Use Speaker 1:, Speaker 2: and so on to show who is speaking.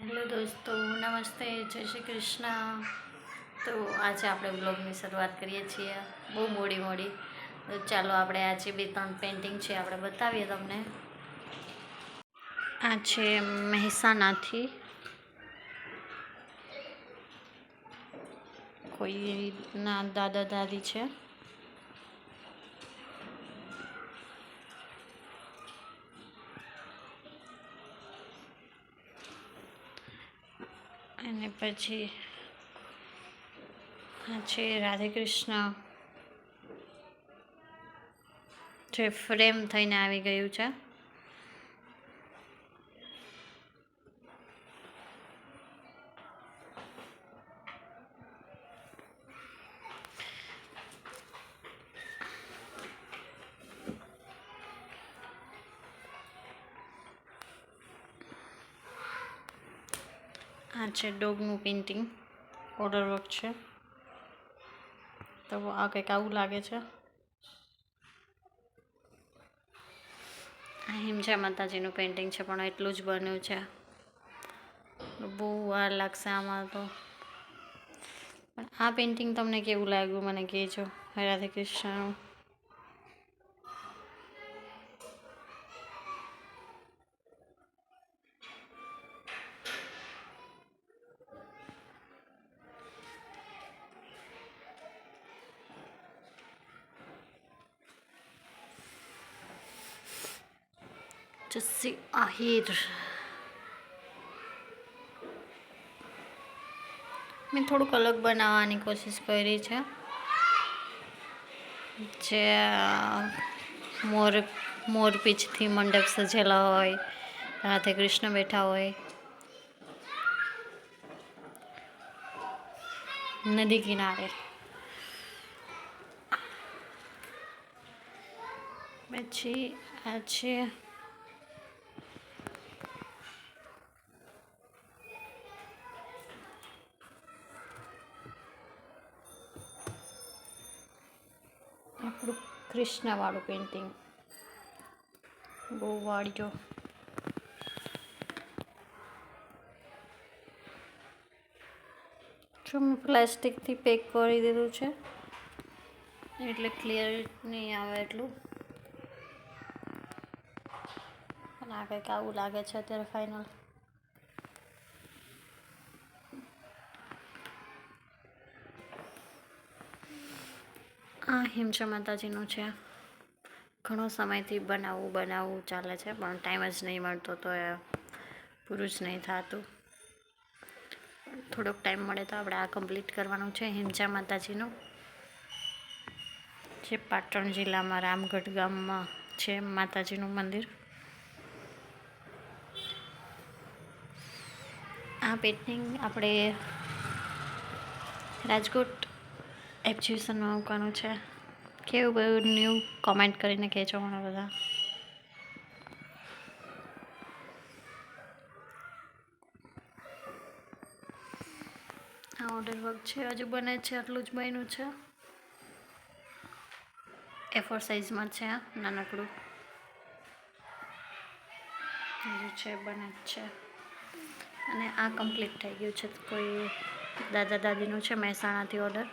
Speaker 1: Hello દોસ્તો, નમસ્તે, જય શ્રી કૃષ્ણ. તો આજે આપણે બ્લોગની શરૂઆત કરીએ છીએ બહુ મોડી. તો ચાલો આપણે આજે 2-3 પેઇન્ટિંગ છે આપણે બતાવીએ તમને. આ છે મહેસાણાથી કોઈના દાદા દાદી છે. અને પછી આ છે રાધે કૃષ્ણ જે ફ્રેમ થઈને આવી ગયું છે. આ છે ડોગનું પેઇન્ટિંગ, ઓર્ડર વર્ક છે. તો આ કંઈક આવું લાગે છે. આ હિમજા માતાજીનું પેઇન્ટિંગ છે, પણ એટલું જ બન્યું છે. બહુ વાર લાગશે આમાં તો. પણ આ પેઇન્ટિંગ તમને કેવું લાગ્યું મને કહેજો. રાધે કૃષ્ણનું જસ્સી આહિર. મેં થોડુંક અલગ બનાવવાની કોશિશ કરી છે. જે મોરપીંછથી મંડપ સજેલા હોય, રાધે કૃષ્ણ બેઠા હોય, નદી કિનારે. પછી આ છે આપણું કૃષ્ણવાળું પેઇન્ટિંગ, બહુ વાળજો. જો મેં પ્લાસ્ટિકથી પેક કરી દીધું છે એટલે ક્લિયર નહીં આવે એટલું. પણ આ કંઈક આવું લાગે છે અત્યારે ફાઇનલ. આ હિમજા માતાજીનું છે. ઘણો સમયથી બનાવવું ચાલે છે, પણ ટાઈમ જ નહીં મળતો, તો એ પૂરું જ નહીં થતું. થોડોક ટાઈમ મળે તો આપણે આ કમ્પ્લીટ કરવાનું છે. હિમજા માતાજીનું જે પાટણ જિલ્લામાં રામગઢ ગામમાં છે માતાજીનું મંદિર. આ પેઇન્ટિંગ આપણે રાજકોટ એક્ઝિબિશનમાં મૂકવાનું છે. કેવું બધું ન્યૂ કોમેન્ટ કરીને કહેજો મને બધા. આ ઓર્ડર વર્ક છે, હજુ બને છે, આટલું જ બન્યું છે. A4 સાઇઝમાં છે, નાનકડું હજુ છે, બને જ છે. અને આ કમ્પ્લીટ થઈ ગયું છે. કોઈ દાદા દાદીનું છે, મહેસાણાથી ઓર્ડર.